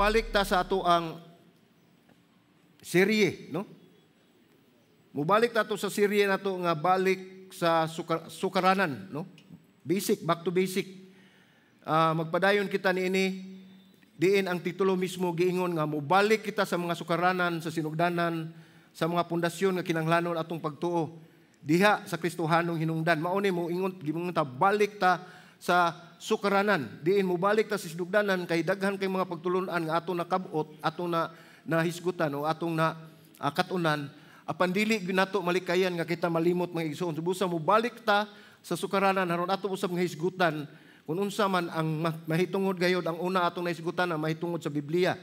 mubalik ta sa ato ang serye, no? Mubalik ta to sa serye nato nga balik sa sukaranan, no? Basic, back to basic. Magpadayon kita niini, diin ang titulo mismo giingon nga mubalik kita sa mga sukaranan, sa sinugdanan, sa mga pundasyon nga kinahanglanon atong pagtuo diha sa Kristohanong hinungdan. Mao ni mo ingon gimong ta balik ta sa sukaranan, diin mo balik ta sa sinugdanan kay daghan kay mga pagtulunan nga ato nakabot, ato na nahisgutan o atong na katunan, apan dili nato malikayan nga kita malimot mga igsoon. Subusa mo balik ta sa sukaranan aron ato usab nga hisgutan kung unsa man ang mahitungod gayod. Ang una atong nahisgutan na mahitungod sa Biblia.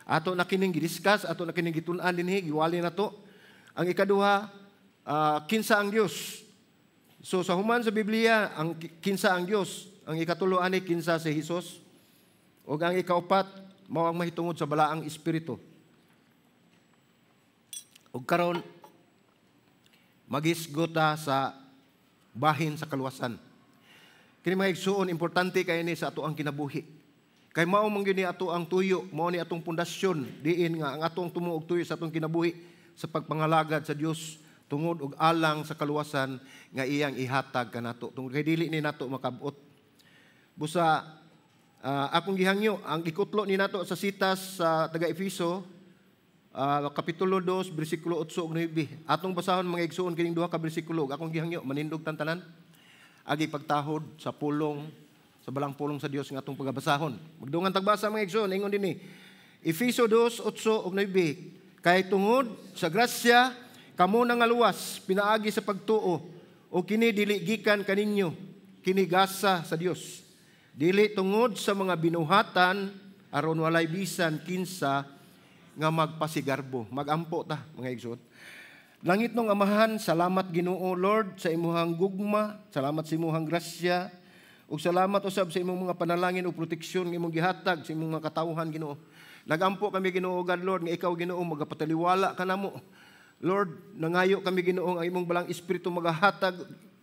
Ato na kining gidiscuss, ato na kining gitun-an dinhi, giwali na to. Ang ikaduha, kinsa ang Dios. So sa human sa Biblia, ang kinsa ang Dios. Ang ikatulo ani kinsa si Hesus. O ang ikaupat, mao ang mahitungod sa balaang espiritu. O karon maghisgota sa bahin sa kaluwasan. Kini mga igsoon, importante kay ni sa ato ang kinabuhi. Kay mao man gyud ni ato ang tuyo, mao ni atong pundasyon diin nga ang atong tumuog tuyo sa atong kinabuhi sa pagpangalagad sa Dios tungod og alang sa kaluwasan nga iyang ihatag kanato. Tungod kay dili ni nato makabot. Busa akong gihangyo ang ikutlo ni nato sa sitas sa taga-Efeso kapitulo 2 bersikulo 8 ug 9. Atong basahon mga igsoon kining duha ka bersikulo. Akong gihangyo manindog tantanan. Agi pagtahod sa pulong, sa balang pulong sa Dios ng atong pagabasahon. Magdungan tagbasa mga igsoon, ingon din ni Efeso 2:8 ug 9. Kay tungod sa grasya kamo nangaluwas pinaagi sa pagtuo o kini dili gikan kaninyo, kini gasa sa Dios. Dili tungod sa mga binuhatan aron walay bisan kinsa nga magpasigarbo. Magampo ta mga igsoon. Langit nung Amahan, salamat Ginoo Lord sa imuhang gugma, salamat sa imuhang grasya, ug salamat usab sa imong mga panalangin ug proteksyon nga imong gihatag sa imong mga katawhan Ginoo. Nagampo kami Ginoo God Lord nga ikaw Ginoo magapataliwala kanamo. Lord, nangayo kami Ginoo ang imong balang espiritu magahatag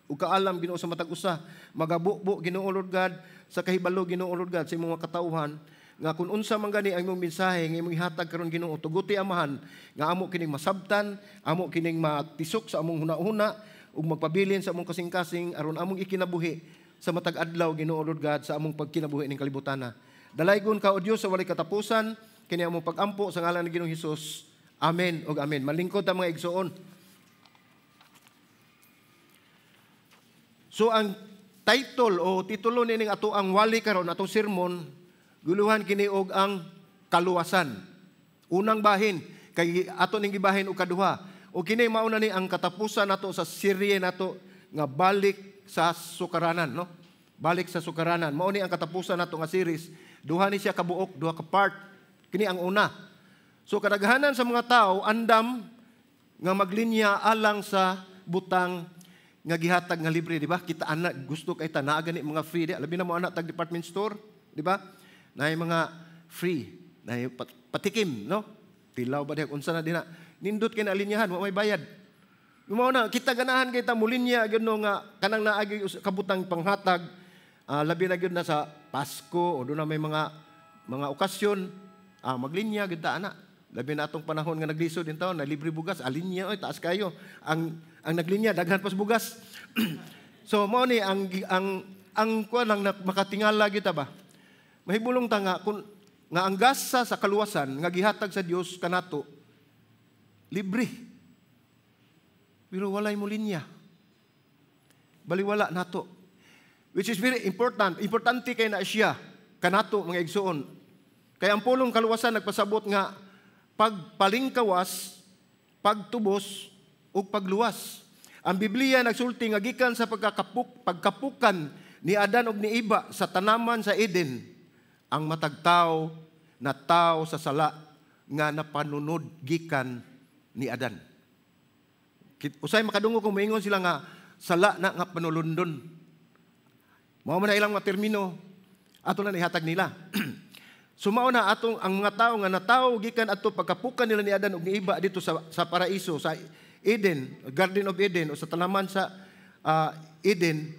ug kaalam Ginoo sa matag usa, magabubo Ginoo Lord God sa kahibalo Ginoo Lord God sa imong mga katawhan. Nga kung unsa man gani ang imong mensahe nga imong ihatag karon Ginoo, tuguti Amahan nga amo kining masabtan, amo kining matisok sa among hunahuna ug magpabilin sa among kasing-kasing aron among ikinabuhi sa matag adlaw Ginoo Lord God sa among pagkinabuhi ning kalibutana. Dalaygon ka o Dios sa walay katapusan kini among pagampo sa ngalan ni Ginoong Hesus. Amen ug amen. Malingkod ta mga igsoon. So ang title o titulo nining ato ang wali karon atong sermon, guluhan kini og ang kaluwasan. Unang bahin kay ato ning gibahin og kaduha. O kini mao na ni ang katapusan nato sa serye nato nga balik sa sukaranan, no? Balik sa sukaranan. Mao ni ang katapusan nato nga series. Duha ni siya kabuok, duha ka part. Kini ang una. So kadaghanan sa mga tao andam nga maglinya alang sa butang nga gihatag nga libre, di ba? Kita ana gusto kay ta naa gani mga free di. Labi na mo ana tag department store, di ba? Na mga free, na patikim, no? Tilaw ba diha unsa na dina? Nindot kay na alinyahan, wa may bayad. Mao na kita ganahan kay ta mulinya gyud no nga kanang naagi kabutang panghatag, labi na gyud na sa Pasko o do na may mga okasyon, maglinya gyud ta ana. Labi na atong panahon nga naglisod din taon na libre bugas, alinya oy taas kayo. Ang naglinya daghan pas bugas. So mao ni ang kuan lang makatingala gyud ta ba? Mahibulong ta nga kung nga ang gasa sa kaluwasan nga gihatag sa Dios kanato libre. Pero walay mo linya. Baliwala nato. Which is very important. Importante kay na siya kanato mga igsoon. Kaya ang pulong kaluwasan nagpasabot nga pagpalingkawas, pagtubos ug pagluwas. Ang Biblia nagsulti nga gikan sa pagkapukan ni Adan ug ni Eva sa tanaman sa Eden, ang matagtaw na tao sa sala nga napanunod gikan ni Adan. Usay makadungog kung maingon sila nga sala na nga panulundon. Mao man na ilang mga termino ato na ihatag nila. Sumao na atong ang mga tao nga natawo gikan adto pagkapukan nila ni Adan ug ni Eva dito sa paraiso sa Eden, Garden of Eden o sa tanaman sa Eden,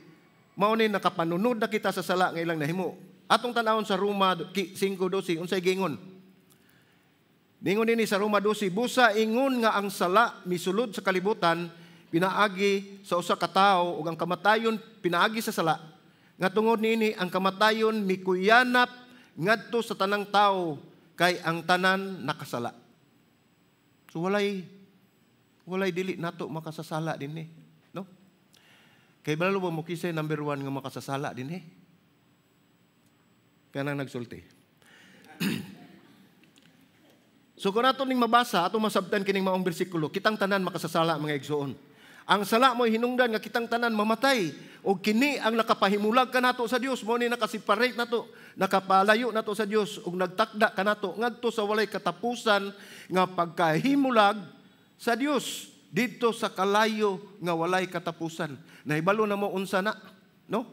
mao ni nakapanunod na kita sa sala nga ilang nahimo. Atong tanawon sa Roma 5:12 unsay gingon? Ningon ini sa Roma 12, busa ingon nga ang sala misulod sa kalibutan pinaagi sa usa ka tawo ug ang kamatayon pinaagi sa sala. Nga tungod niini ang kamatayon mikuyanap ngadto sa tanang tawo kay ang tanan nakasala. So walay dili nato makasasala dinhi, no? Kay balo ba mo kisay number 1 nga makasasala dinhi? Kanang nagsulti. So kung nato ning mabasa atong masabtan kining maong bersikulo, kitang tanan makasasala mga igsoon. Ang sala mo hinungdan nga kitang tanan mamatay o kini ang nakapahimulag kanato sa Dios, mo ni nakaseparate nato, nakapalayo nato sa Dios ug nagtakda kanato ngadto sa walay katapusan nga pagkahimulag sa Dios dito sa kalayo nga walay katapusan. Nahibalo na mo unsa na, no?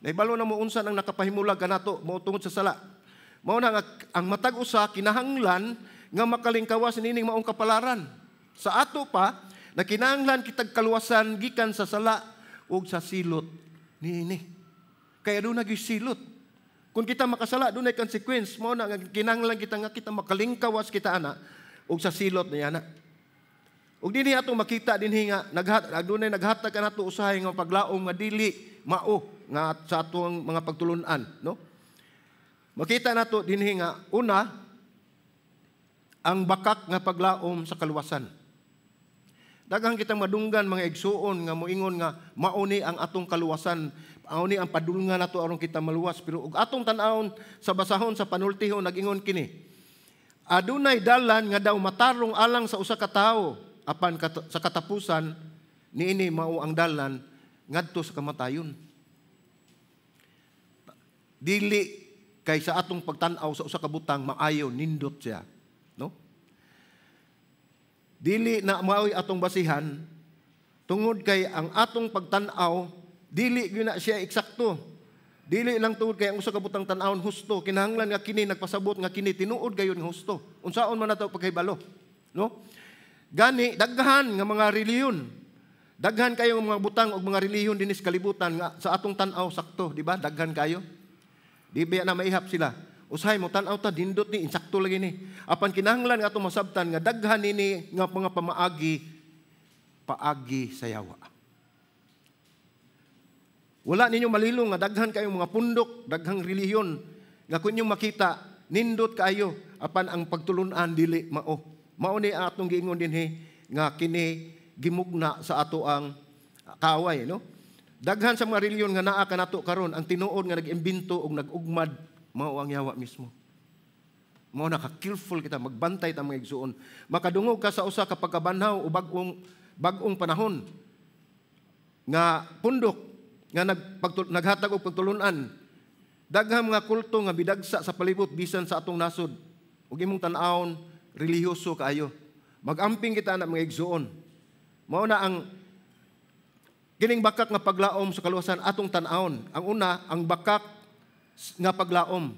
Nahibalo na mo unsa nang nakapahimulag kanato mo tungod sa sala. Mao na ang matag usa kinahanglan nga makalingkawas nining maong kapalaran. Sa ato pa na kinahanglan kitag kaluwasan gikan sa sala ug sa silot niini. Kaya doon nag-silot. Kung kita makasala doon ay consequence mo na kinahanglan kita makalingkawas kita ana ug sa silot niya na. Ug dinhi ato makita dinhi nga adunay naghatag kanato usahay nga paglaom nga dili mao nga sa atong mga pagtulun-an, no? Makita nato dinhi nga una ang bakak nga paglaom sa kaluwasan. Daghang kitang madunggan mga igsuon nga moingon nga mauni ang atong kaluwasan, mauni ang padulngan nato aron kita maluwas, pero ug atong tan-awon sa basahon sa panultiho nag-ingon kini. Adunay dalan nga daw matarong alang sa usa ka tawo. Apan sa katapusan, niini mao ang dalan ngadto sa kamatayon. Dili kay sa atong pagtan-aw sa usa ka butang maayo nindot siya, no? Dili na maoy atong basihan tungod kay ang atong pagtan-aw dili gyud na siya eksakto. Dili lang tungod kay ang usa ka butang tan-awon husto, kinahanglan nga kini nagpasabot nga kini tinuod gayon nga husto. Unsaon man nato pagkahibalo, no? Gani, daghan nga mga reliyon. Daghan kayo mga butang o mga reliyon dinis kalibutan nga sa atong tan-aw sakto, di ba? Daghan kayo. Di ba na maihap sila? Usahay mo tan-aw ta dindot ni insakto lagi ni. Apan kinahanglan nga atong masabtan nga daghan nini nga mga paagi sa yawa. Wala ninyo malilong nga daghan kayong mga pundok, daghang reliyon nga kun inyong makita nindot kayo apan ang pagtulunan dili mao. Mao ni atong giingon dinhi nga kini gimugna sa ato ang kaaway, no? Daghan sa mga reliyon nga naa kanato karon ang tinuod nga nag-imbento og nag-ugmad mao ang yawa mismo. Mao na ka-careful kita magbantay ta mga igsuon. Makadungog ka sa usa ka pagkabanhaw o bag-ong panahon nga pundok nga naghatag og pagtulunan. Daghang mga kulto nga bidagsa sa palibot bisan sa atong nasod. Ug imong tan-awon relihiyoso kaayo. Mag-amping kita na mga igsuon. Mao na ang kining bakak nga paglaom sa kaluwasan atong tan-awon. Ang una, ang bakak nga paglaom.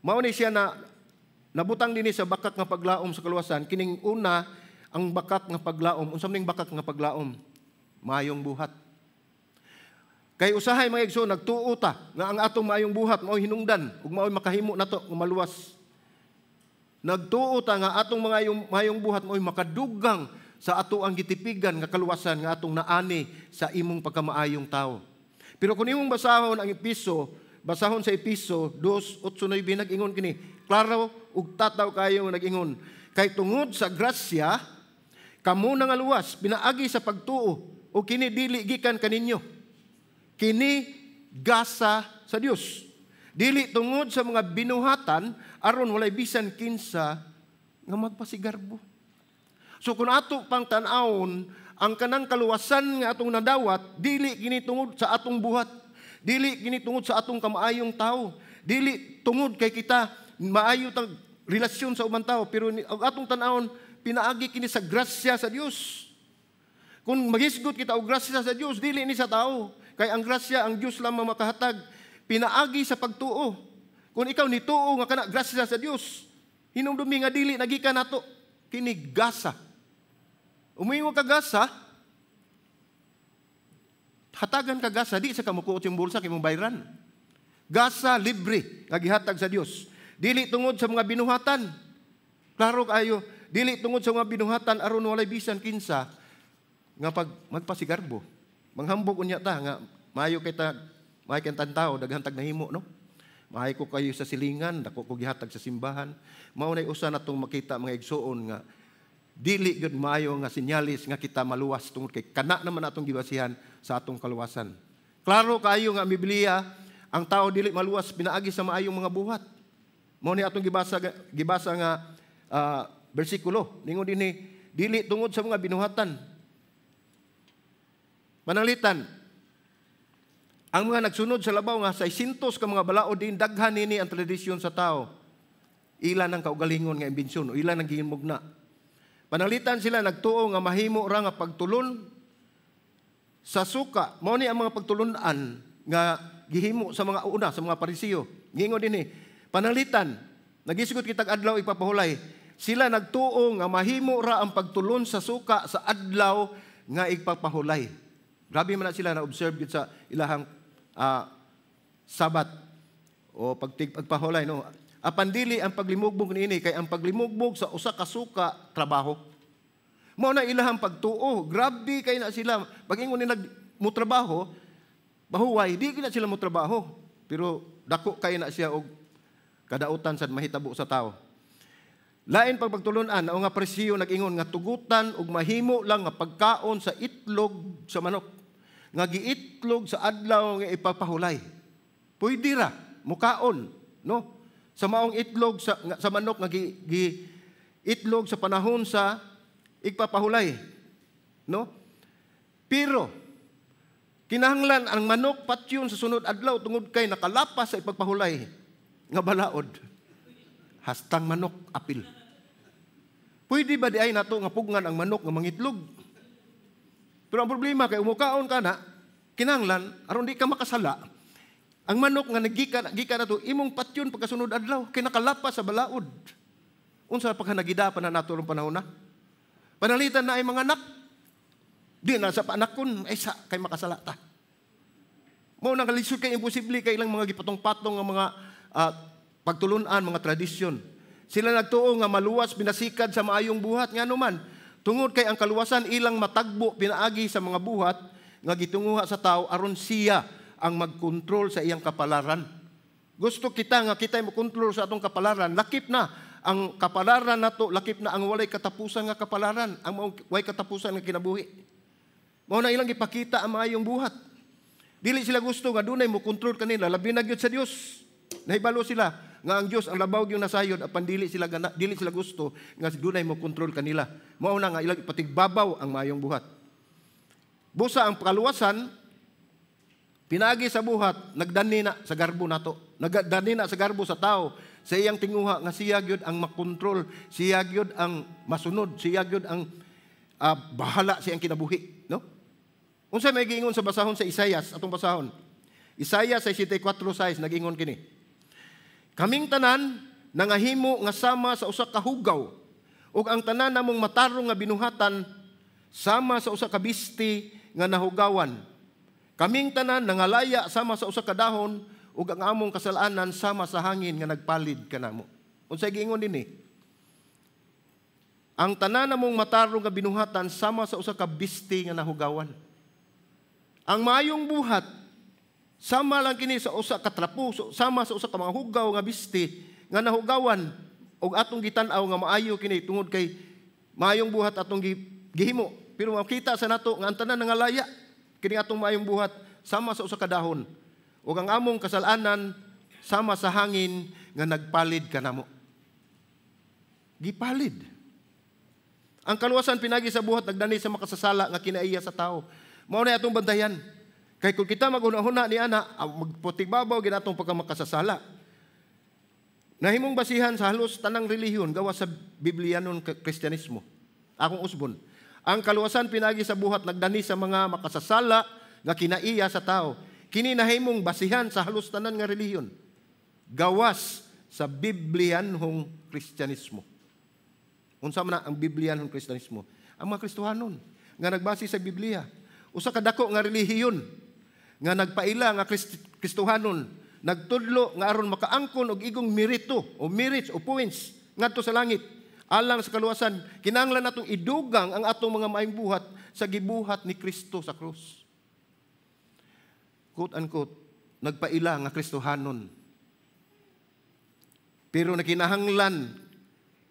Mao ni siya na nabutang dinhi sa bakak nga paglaom sa kaluwasan. Kining una, ang bakak nga paglaom. Unsa maning bakak nga paglaom? Maayong buhat. Kay usahay mga igsoon nagtuo ta nga ang atong maayong buhat mao hinungdan ug mao makahimo nato nga maluwas. Nagtuo ta nga atong mga mayong buhat mo'y makadugang sa ato ang gitipigan nga kaluwasan nga atong naani sa imong pagkamaayong tao. Pero kung imong basahon ang Episo, basahon sa Episo 2:8-9 nag-ingon kini, klaro ug tataw kayo nag-ingon, kay tungod sa grasya kamo nga luwas pinaagi sa pagtuo o kini dili gikan kaninyo. Kini gasa sa Dios. Dili tungod sa mga binuhatan aron walay bisan kinsa nga magpasigarbo. So kung ato pang tan-awon ang kanang kaluwasan nga atong nadawat, dili kini tungod sa atong buhat, dili kini tungod sa atong kamaayong tao, dili tungod kay kita maayo tag relasyon sa ubang tao, pero ang atong tan-awon pinaagi kini sa grasya sa Dios. Kung magisgot kita og grasya sa Dios, dili ni sa tao, kay ang grasya ang Dios lamang makahatag. Pinaagi sa pagtuo. Kung ikaw nituo nga kana grasya sa Dios, hinumdumi nga dili nagikan nato kini gasa. Umingon ka gasa, hatagan ka gasa, di sa kamukuot yung bulsa kay mong bayran. Gasa libre nga gihatag sa Dios. Dili tungod sa mga binuhatan. Klaro kayo, dili tungod sa mga binuhatan aron walay bisan kinsa nga pag magpasigarbo. Manghambog unya ta nga maayo kay tantaw daghan tag nahimo, no? Maayo ko kayo sa silingan, dako ko gihatag sa simbahan. Mao nay usa natong makita mga igsoon nga dili gyud maayo nga sinyalis nga kita maluwas tungod kay kana naman atong gibasihan sa atong kaluwasan. Klaro kayo nga ang Biblia, ang tao dili maluwas pinaagi sa maayong mga buhat. Mao ni atong gibasa nga bersikulo. Ningon dinhi, dili tungod sa mga binuhatan. Manalitan, ang mga nagsunod sa labaw nga 600 ka mga balaod din, daghan nini ang tradisyon sa tao. Ilan ang kaugalingon nga imbensyon, o ilan ang gihimugna. Panalitan sila nagtuo nga mahimo ra nga pagtulon sa suka. Mao ni ang mga pagtulunan nga gihimo sa mga una, sa mga Parisiyo. Gingon dinhi, panalitan, nagisgot kitag adlaw ipapahulay. Sila nagtuo nga mahimo ra ang pagtulon sa suka sa adlaw nga ipapahulay. Grabe man na sila na-observe gid sa ilahang sabat o pagpahulay, no? Apan dili ang paglimugbog niini kay ang paglimugbog sa usa ka suka trabaho. Mao na ilahang pagtuo. Grabe kay na sila. Pag ingon nila mo trabaho, bahuway, di na sila mo trabaho. Pero dako kay na siya og kadautan sa mahitabo sa tao. Lain pag pagtulunan, o nga Parisiyo nag-ingon nga tugutan ug mahimo lang nga pagkaon sa itlog sa manok. Nga giitlog sa adlaw nga ipapahulay. Pwede ra, mukaon, no? Sa maong itlog sa manok nga itlog sa panahon sa ipapahulay, no? Pero kinahanglan ang manok patyon sa sunod adlaw tungod kay nakalapas sa ipagpahulay nga balaod. Hastang manok apil. Pwede ba di ay nato nga pugnan ang manok nga mangitlog? Pero ang problema kay umukaon ka na, kinahanglan aron di ka makasala. Ang manok nga gikan nato imong patyon pagkasunod adlaw kay nakalapas sa balaod. Unsa paghanagida pa na nato rong panahon na? Panalitan na ay mga anak. Di na sa panakon ay sa kay makasala ta. Mao nang kalisod kay imposible kay ilang mga gipatong-patong nga mga pagtulunan, mga tradisyon. Sila nagtuo nga maluwas binasikad sa maayong buhat nga anuman. Tungod kay ang kaluwasan ilang matagbo pinaagi sa mga buhat nga gitunguha sa tao aron siya ang magkontrol sa iyang kapalaran. Gusto kita nga kita'y makontrol sa atong kapalaran, lakip na ang kapalaran nato, lakip na ang walay katapusan nga kapalaran, ang walay katapusan nga kinabuhi. Mao na ilang ipakita ang maayong buhat. Dili sila gusto nga dunay mo kontrol kanila, labi na gyud sa Dios. Nahibalo sila nga ang Dios ang labaw gyud nasayod apan dili sila gusto nga dunay mo kontrol kanila. Mao na nga ilang ipatigbabaw ang maayong buhat. Busa ang kaluwasan pinagi sa buhat, nagdani na sa garbo nato. Nagdani na sa garbo sa tao. Sa iyang tinguha nga siya gyud ang makontrol, siya gyud ang masunod, siya gyud ang bahala sa iyang kinabuhi, no? Unsa may giingon sa basahon sa Isaias, atong basahon. Isaias 64:6 nag-ingon kini. Kaming tanan nangahimo nga sama sa usa ka hugaw, ug ang tanan namong matarong nga binuhatan sama sa usa ka bisti nga nahugawan. Kaming tanan nangalaya sama sa usa ka dahon ug ang among kasalanan sama sa hangin nga nagpalid kanamo. Unsay giingon dinhi? Ang tanan namong matarong nga binuhatan sama sa usa ka bisti nga nahugawan. Ang maayong buhat sama lang kini sa usa ka trapo, sama sa usa ka mga hugaw nga bisti nga nahugawan ug atong gitan-aw nga maayo kini tungod kay maayong buhat atong gihimo. Pero makita sa nato nga ang tanan nangalaya kini atong maayong buhat sama sa usa ka dahon ug ang among kasalanan sama sa hangin nga nagpalid kanamo. Gipalid. Ang kaluwasan pinagi sa buhat nagdani sa makasasala nga kinaiya sa tao. Mao na atong bantayan. Kay kung kita maghuna-huna ni ana, magputigbabaw ginatong pagkamakasasala. Nahimong basihan sa halos tanang relihiyon gawas sa Biblianon Kristyanismo. Akong usbon. Ang kaluwasan pinagi sa buhat nagdani sa mga makasasala nga kinaiya sa tao. Kini nahimong basihan sa halos tanan nga relihiyon. Gawas sa Biblianhong Kristyanismo. Unsa man ang Biblianhong Kristyanismo? Ang mga Kristohanon nga nagbase sa Biblia. Usa ka dako nga relihiyon nga nagpaila nga Kristohanon nagtudlo nga aron makaangkon og igong merito o merits o points ngadto sa langit. alang sa kaluwasan, kinahanglan natong idugang ang atong mga maayong buhat sa gibuhat ni Kristo sa krus. Quote unquote, nagpaila nga Kristohanon. Pero nakinahanglan,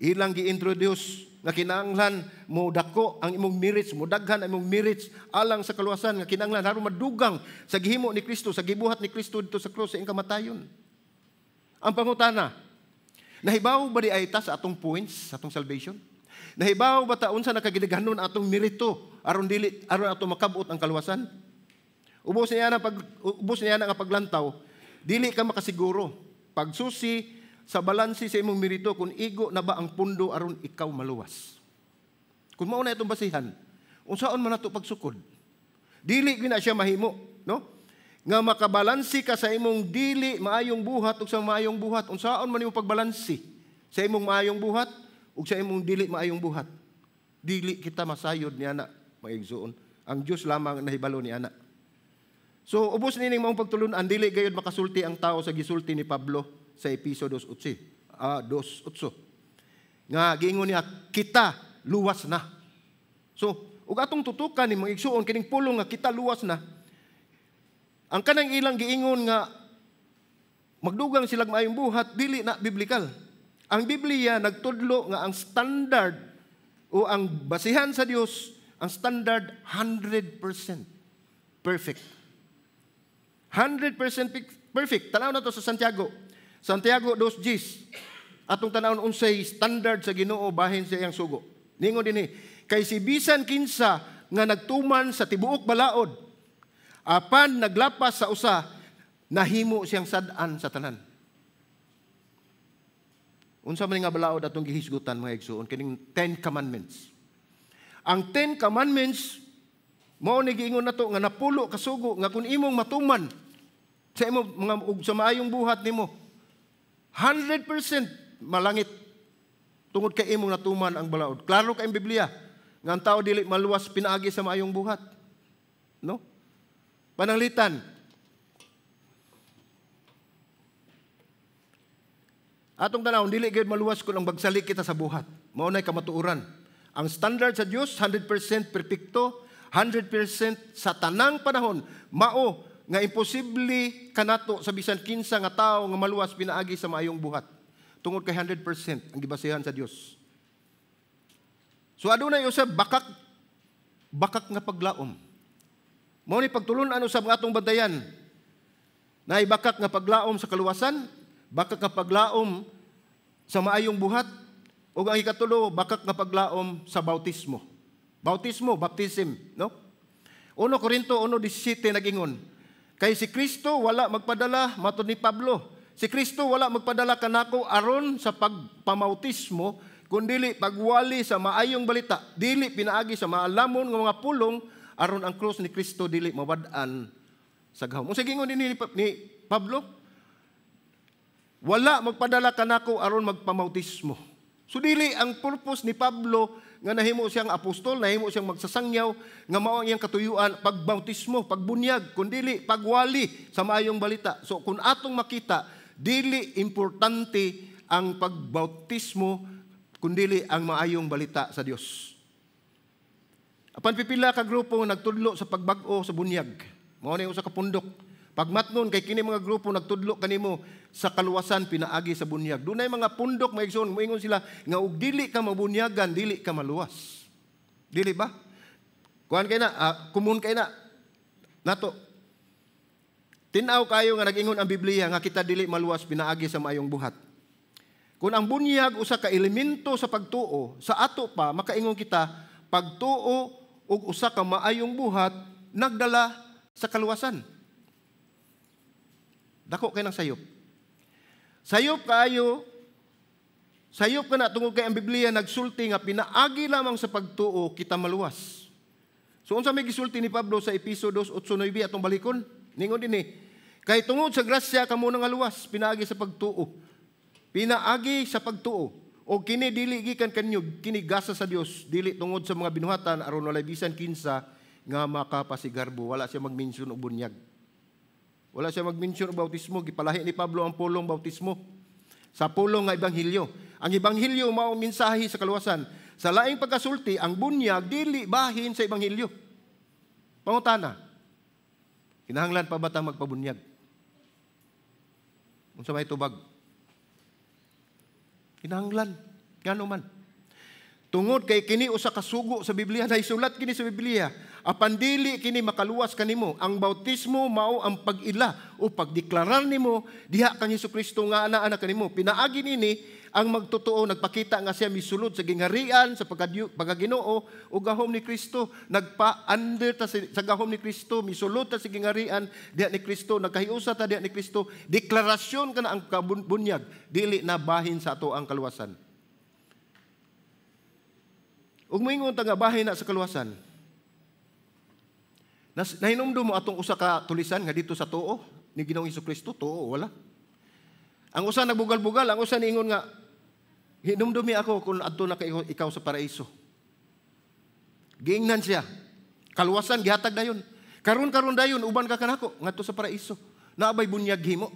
ilang gi-introduce, nga kinahanglan mo dako ang imong merits, mo daghan ang imong merits alang sa kaluwasan, nga kinahanglan aron madugang sa gihimo ni Kristo, sa gibuhat ni Kristo dito sa krus sa iyang kamatayon. Ang pangutana, nahibaw ba di ay ta sa atong points, sa atong salvation? Nahibaw ba ta unsa nakagidaghanon atong merito aron ato makabot ang kaluwasan? Ubos niya nga paglantaw, dili ka makasiguro. Pagsusi sa balansi sa imong merito kung igo na ba ang pundo aron ikaw maluwas. Kung mao na itong basihan, unsaon man nato pagsukod? Dili gina siya mahimo, no? Nga makabalansi ka sa imong dili maayong buhat ug sa maayong buhat. Unsaon man imong pagbalansi sa imong maayong buhat ug sa imong dili maayong buhat? Dili kita masayod ni ana, maigsuon. Ang Dios lamang nahibalo ni ana. So ubos nining maong pagtulun-an, dili gayud makasulti ang tao sa gisulti ni Pablo sa Episo 2:8. Nga giingon niya, kita luwas na. So, ug atong tutukan ni mga igsuon kining pulong nga kita luwas na. Ang kanang ilang giingon nga magdugang silang maayong buhat, dili na biblikal. Ang Biblia nagtudlo nga ang standard o ang basihan sa Dios, ang standard 100% perfect. 100% perfect. Tanaw na to sa Santiago 2:10. Atong tanawon unsay standard sa Ginoo bahin sa iyang sugo. Ningon dinhi, kay si bisan kinsa nga nagtuman sa tibuok balaod, apan naglapas sa usa, nahimo siyang sad-an sa tanan. Unsa man nga balaod atong gihisgutan mga igsoon, kining 10 commandments. Ang 10 commandments mao ni giingon nato nga napulo ka sugo nga kun imong matuman sa imong mga ug sa maayong buhat nimo, 100% malangit tungod kay imong natuman ang balaod. Klaro kay ang Biblia nga ang tao dili maluwas pinaagi sa maayong buhat. No? Pananglitan. Atong tanawon dili gyud maluwas kun ang bagsalik kita sa buhat. Mao nay kamatuoran. Ang standard sa Dios 100% perpekto, 100% sa tanang panahon. Mao nga imposible kanato sa bisan kinsa nga tao nga maluwas pinaagi sa maayong buhat. Tungod kay 100% ang gibasihan sa Dios. So adunay usab bakak nga paglaom. Mao ni pagtulon-an usab nga atong bantayan. Naay bakak nga paglaom sa kaluwasan, bakak nga paglaom sa maayong buhat, ug ang ikatulo bakak nga paglaom sa bautismo. Baptism, no? 1 Korinto 1:17 nagingon, kay si Kristo wala magpadala, matud ni Pablo, si Kristo wala magpadala kanako aron sa pagpamautismo, kundi pagwali sa maayong balita, dili pinaagi sa maalamon nga mga pulong, aron ang krus ni Kristo dili mawad-an sa gahom. Unsa gingon ni Pablo? Wala magpadala kanako aron magpamautismo. So dili ang purpose ni Pablo nga nahimo siyang apostol, nahimo siyang magsasangyaw, nga mao ang iyang katuyuan, pagbautismo, pagbunyag, kundi pagwali sa maayong balita. So kung atong makita, dili importante ang pagbautismo, kundi ang maayong balita sa Dios. Apan pipila ka grupo nagtudlo sa pagbag-o sa bunyag. Mao ni usa ka pundok. Pagmatnon kay kini mga grupo nagtudlo kanimo sa kaluwasan pinaagi sa bunyag. Dunay mga pundok maigsoon, moingon sila nga ug dili ka mabunyagan, dili ka maluwas. Dili ba? Kuan kay na, kumun kay na nato. Tinaw kayo nga nag-ingon ang Biblia nga kita dili maluwas pinaagi sa maayong buhat. Kung ang bunyag usa ka elemento sa pagtuo, sa ato pa makaingon kita pagtuo ug usa ka maayong buhat nagdala sa kaluwasan. Dako kay nang sayop. Sayop ka na tungod kay ang Biblia nagsulti nga pinaagi lamang sa pagtuo kita maluwas. So unsa may gisulti ni Pablo sa Episo 2:8-9 atong balikon? Ningon dinhi, kay tungod sa grasya kamo nang luwas pinaagi sa pagtuo. Pinaagi sa pagtuo. O kini dili gikan kanyo, kini gasa sa Dios, dili tungod sa mga binuhatan aron walay bisan kinsa nga makapasigarbo. Wala siya magmensyon og bunyag. Wala siya mag-mention o bautismo. Gipalahi ni Pablo ang pulong bautismo. Sa pulong nga ebanghelyo. Ang ebanghelyo mao mensahe sa kaluwasan. Sa laing pagkasulti, ang bunyag dili bahin sa ebanghelyo. Pangutana, kinahanglan pa ba ta magpabunyag? Unsa may tubag? Kinahanglan. Ngano man? Tungod kay kini usa ka sugo sa Biblia, naisulat kini sa Biblia. Apan dili kini makaluwas kanimo. Ang bautismo mao ang pag-ila o pagdeklarar nimo diha kang Hesukristo nga ana-ana kanimo. Pinaagi nini ang magtotoo, nagpakita nga siya misulod sa gingharian, sa pagkaginoo o gahom ni Kristo. Nagpa-under ta sa gahom ni Kristo, misulod ta sa gingharian diha ni Kristo, nagkahiusa ta diha ni Kristo. Deklarasyon ka na ang kabunyag, dili na bahin sa ato ang kaluwasan. Ug moingon ta nga bahin na sa kaluwasan. Nahinumdum mo atong usa ka tulisan nga dito sa tuo ni Ginoong Hesukristo, tuo wala. Ang usa nagbugal-bugal, ang usa niingon nga hinumdumi ako kung adto na ikaw sa paraiso. Giingnan siya. Kaluwasan gihatag dayon. Karon dayon uban ka kanako ngadto sa paraiso. Naabay bunyag himo.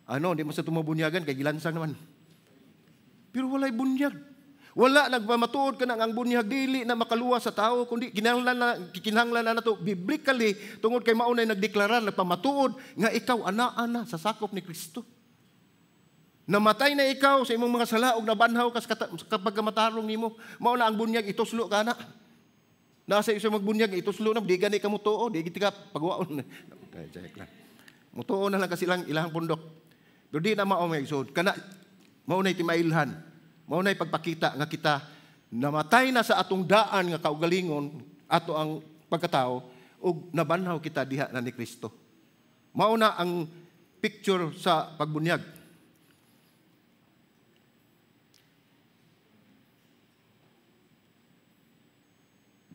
Ano, di mo sa tumabunyagan kay gilansang naman. Pero walay bunyag. Wala nagmamatuod ka na ang bunyag dili na makaluwas sa tao kundi kinahanglan na nato biblically tungod kay maunay nagdeklarar nagpamatuod nga ikaw ana-ana sa sakop ni Kristo. Namatay na ikaw sa imong mga sala ug nabanhaw kas kapag matarong nimo. Mao na ang bunyag ituslo ka na. Nasa iso magbunyag ituslo na di gani ka mutuo, di giti ka pagwaon. Mutuo na lang kasi lang ilahang pundok. Pero di na mao may isod kana mao na timailhan. Mao na'y pagpakita nga kita namatay na sa atong daan nga kaugalingon ato ang pagkatao ug nabanhaw kita diha na ni Kristo. Mao na ang picture sa pagbunyag.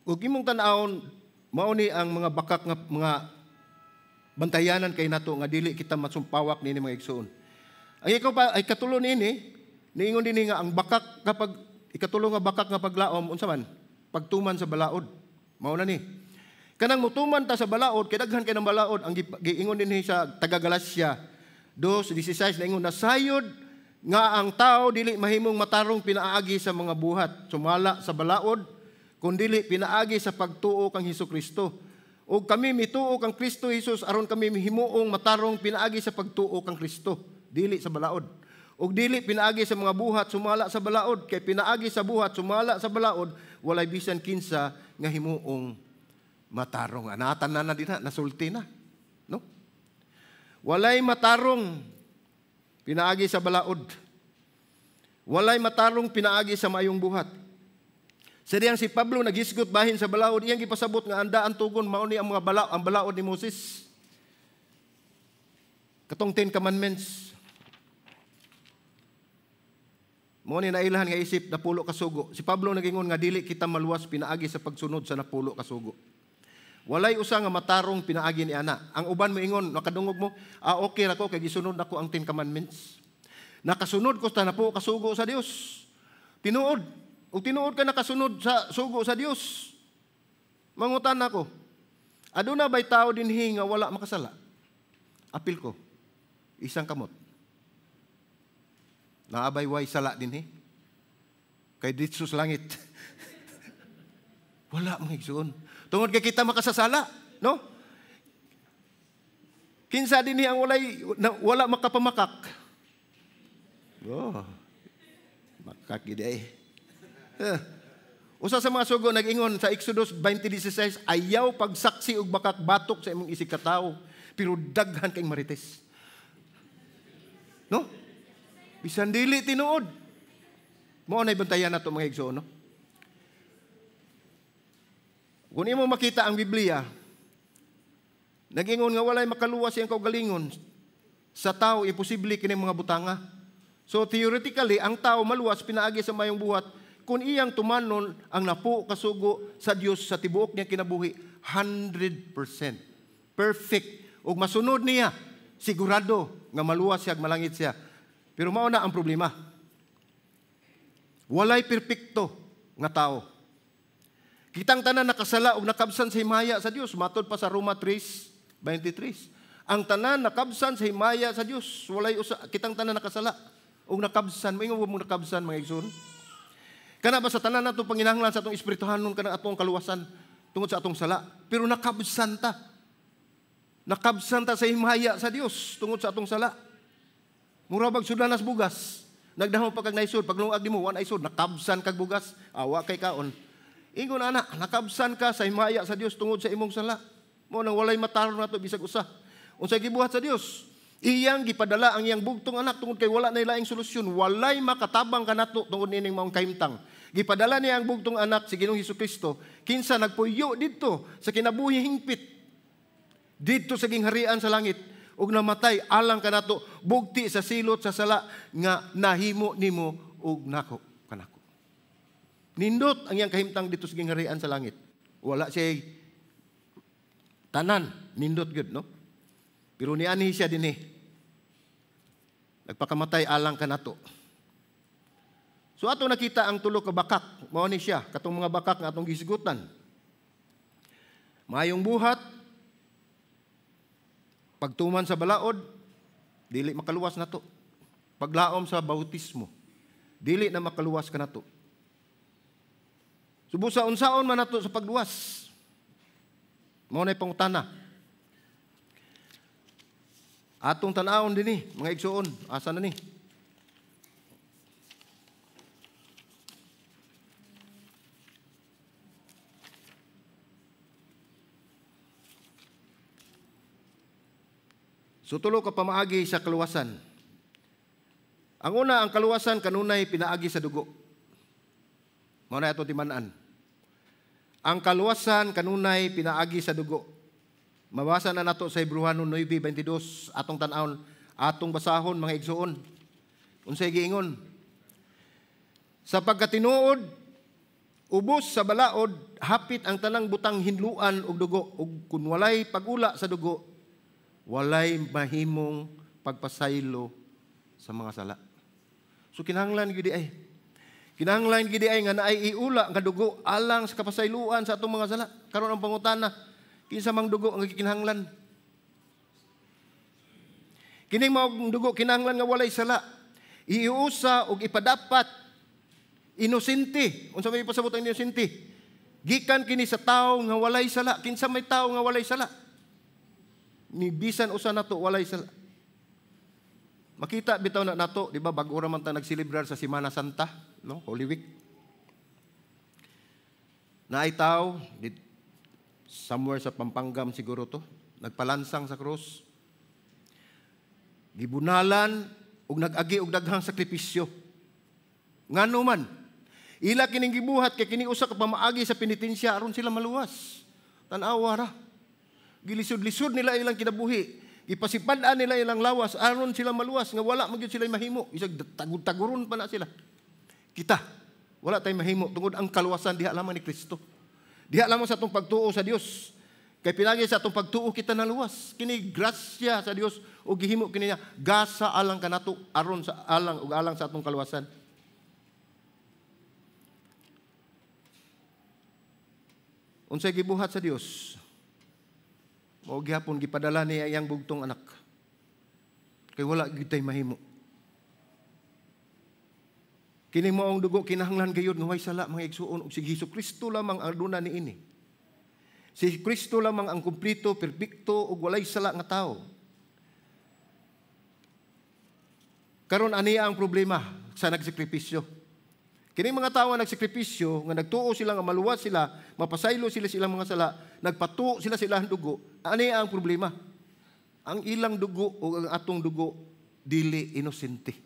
Ug imong tan-awon mao ni ang mga bakak nga mga bantayanan kay nato nga dili kita masumpawak nini mga igsoon. Ang ikaw pa ay katulo nini niingon din nga ang bakak kapag ikatulo nga bakak nga paglaom unsa man pagtuman sa balaod mao na ni kanang mutuman ta sa balaod kay daghan kay ng balaod ang giingon din sa taga Galacia 2:16 naingon na sayod nga ang tao dili mahimong matarong pinaagi sa mga buhat sumala sa balaod kun dili pinaagi sa pagtuo kang Hesukristo ug kami mituo kang Kristo Jesus aron kami himuong matarong pinaagi sa pagtuo kang Kristo dili sa balaod. Og dili pinaagi sa mga buhat sumala sa balaod kay pinaagi sa buhat sumala sa balaod walay bisan kinsa nga himuong matarong. Anatan na dinha nasulti na. No? Walay matarong pinaagi sa balaod. Walay matarong pinaagi sa mayong buhat. Sa diyang si Pablo nagisgot bahin sa balaod iyang gipasabot nga anda ang tugon mao ni ang mga ang balaod ni Moses. Katong 10 Commandments. Mo ni nailahan nga isip napulo ka sugo. Si Pablo nagingon nga dili kita maluwas pinaagi sa pagsunod sa napulo ka sugo. Walay usa nga matarong pinaagi ni ana. Ang uban mo ingon nakadungog mo, okay ra ko kay gisunod nako ang 10 Commandments. Nakasunod ko sa napulo ka sugo sa Dios. Tinuod. Ug tinuod ka nakasunod sa sugo sa Dios. Mangutan nako. Aduna bay tao dinhi nga wala makasala? Apil ko. Isang kamot. Naabay way sala din kay ditso sa langit. Wala mga igsoon. Tungod kay kita makasasala, no? Kinsa din ang wala makapamakak. Oh. Makak gid Usa sa mga sugo nag-ingon sa Exodus 20:16, ayaw pagsaksi og bakak batok sa imong isig ka tawo, pero daghan kay marites. No? Bisan dili tinuod. Mao nay bantayan nato mga igsoon, no? Kung imo makita ang Biblia, nag-ingon nga walay makaluwas siyang kaugalingon sa tao imposible kini mga butanga. So theoretically, ang tao maluwas pinaagi sa mayong buhat kung iyang tumanon ang napo kasugo sa Dios sa tibuok niya kinabuhi 100%. Perfect. Ug masunod niya, sigurado nga maluwas siya, malangit siya. Pero mao na ang problema. Walay perpekto nga tao. Kitang tanan nakasala ug nakabsan sa himaya sa Dios. Matod pa sa Roma 3:23. Ang tanan nakabsan sa himaya sa Dios. Walay usa kitang tanan nakasala. ug nakabsan, maingon mo nakabsan mga igsoon. Kana ba sa tanan nato panginahanglan sa atong espirituhanon kana atong kaluwasan tungod sa atong sala, pero nakabsan ta. Nakabsan ta sa himaya sa Dios tungod sa atong sala. Mura bag sudanas bugas, nagdahom pa kag naisod, paglungag nimo wan aisod, nakabsan kag bugas, awa kay kaon. Ingon ana, nakabsan ka sa himaya sa Dios tungod sa imong sala. Mo nang walay matarong nato bisag usa. Unsay gibuhat sa Dios? Iyang gipadala ang iyang bugtong anak tungod kay wala na laing solusyon, walay makatabang kanato tungod nining maong kahimtang. Gipadala niya ang bugtong anak si Ginoong Hesukristo kinsa nagpuyo didto sa kinabuhi hingpit didto sa gingharian sa langit ug namatay alang kanato bugti sa silot sa sala nga nahimo nimo ug nako kanako. Nindot ang iyang kahimtang dito sa gingharian sa langit. Wala siya tanan, nindot gud no. Pero niani siya dinhi. Nagpakamatay alang kanato. So ato nakita ang tulo ka bakak, mao ni siya katong mga bakak nga atong gisigutan. Mayong buhat, pagtuman sa balaod, dili makaluwas nato. Paglaom sa bautismo, dili na makaluwas kanato. Subo sa unsaon man nato sa pagluwas. Mao nay pangutana. Atong tan-awon dinhi, mga igsoon, asa na ni? So tulo ka pamaagi sa kaluwasan. Ang una, ang kaluwasan kanunay pinaagi sa dugo. Mao na ato timan-an. Ang kaluwasan kanunay pinaagi sa dugo. Mabasa na nato sa Hebreano 9:22 atong tan-awon, atong basahon mga igsoon. Unsay giingon? Sa pagkatinuod, ubos sa balaod, hapit ang tanang butang hinluan og dugo, ug kun walay pagula sa dugo, walay mahimong pagpasaylo sa mga sala. So kinahanglan gid ay. Kinahanglan gid ay nga naay iula nga dugo alang sa kapasayloan sa atong mga sala. Karon ang pangutana, kinsa mang dugo ang kinahanglan? Kining mao dugo kinahanglan nga walay sala. Iusa og ipadapat inosente. Unsa may pasabot ang inosente? Gikan kini sa tawo nga walay sala. Kinsa may tawo nga walay sala? Ni bisan usa nato walay sala. Makita bitaw na nato, di ba, bag-o ra man ta nagselebrar sa Semana Santa, no? Holy Week. Naay tawo somewhere sa Pampangam siguro to, nagpalansang sa krus. Gibunalan ug nag-agi og daghang sakripisyo. Ngano man, ila kining gibuhat kay kini usa ka pamaagi sa penitensya aron sila maluwas. Tan-awa ra. Gilisod-lisod nila ilang kinabuhi. Ipasipad-an nila ilang lawas aron sila maluwas nga wala magyud sila mahimo. Isag tagud-taguron pa na sila. Kita wala tay mahimo tungod ang kaluwasan diha lamang ni Kristo. Diha lamang sa atong pagtuo sa Dios. Kay pinagi sa atong pagtuo kita naluwas. Kini grasya sa Dios o gihimo kini niya gasa alang kanato aron sa alang ug alang sa atong kaluwasan. Unsay gibuhat sa Dios? Mao gihapon gipadala niya iyang bugtong anak. Kay wala gid tay mahimo. Kini maong dugo kinahanglan gayud nga way sala mga igsuon ug si Hesukristo lamang ang aduna niini. Si Kristo lamang ang kumpleto, perpekto ug walay sala nga tawo. Karon aniya ang problema sa nagsakripisyo. Kini mga tawo nagsakripisyo nga nagtuo sila nga maluwas sila, mapasaylo sila silang mga sala, nagpatuo sila silang dugo. Ani ang problema? Ang ilang dugo o ang atong dugo dili inosente.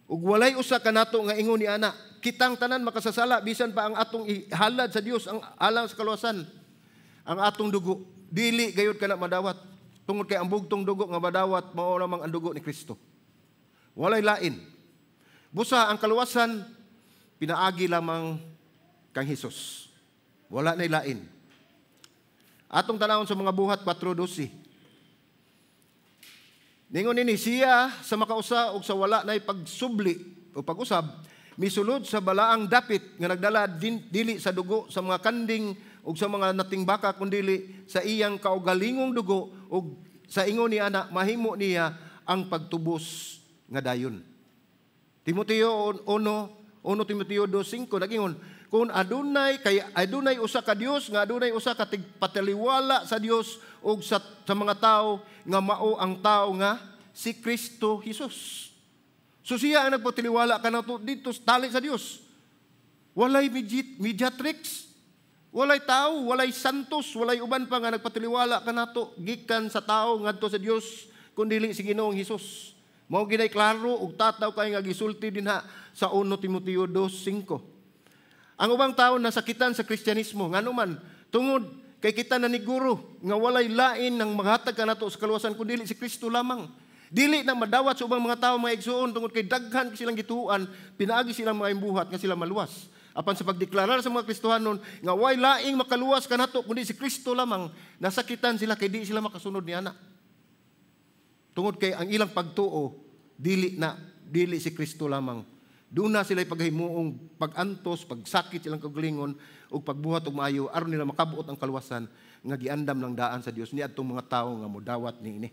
Ug walay usa kanato nga ingon ni ana, kitang tanan makasasala bisan pa ang atong ihalad sa Dios ang alang sa kaluwasan. Ang atong dugo dili gayud kana madawat. Tungod kay ang bugtong dugo nga madawat mao lamang ang dugo ni Kristo. Walay lain. Busa ang kaluwasan, pinaagi lamang kang Hesus. Wala na'y lain. Atong tanawon sa mga buhat 4:12. Ningon nini siya sa makausa ug sa wala na'y pagsubli o pag-usab, misulod sa balaang dapit nga nagdala dili sa dugo sa mga kanding ug sa mga nating baka kundili sa iyang kaugalingong dugo ug sa ingon ni ana mahimo niya ang pagtubos nga dayon. Timoteo 1 Timoteo 2:5 nagingon, kung adunay usa ka Dios nga adunay usa ka tigpataliwala sa Dios ug sa mga tao nga mao ang tao nga si Kristo Jesus. So siya ang nagpatiliwala kanato dito tali sa Dios. Walay mediatrix, walay tao, walay santos, walay uban pa nga nagpatiliwala kanato gikan sa tao ngadto sa Dios kundi si Ginoong Hesus. Mao ginay klaro ug tataw kay nga gisulti dinha sa 1 Timoteo 2:5. Ang ubang tao nasakitan sa Kristyanismo nganuman tungod kay kita naniguro nga walay lain nang maghatag kanato sa kaluwasan kundi si Kristo lamang. Dili na madawat sa ubang mga tao mga igsoon tungod kay daghan silang gituan, pinaagi silang mga imbuhat nga sila maluwas. Apan sa pagdeklarar sa mga Kristohanon nga way laing makaluwas kanato kundi si Kristo lamang, nasakitan sila kay di sila makasunod niana. Tungod kay ang ilang pagtuo dili si Kristo lamang. Doon na sila paghimuong pagantos, pagsakit silang kagalingon ug pagbuhat og maayo aron nila makabuot ang kaluwasan nga giandam ng daan sa Dios niadtong mga tawo nga modawat niini.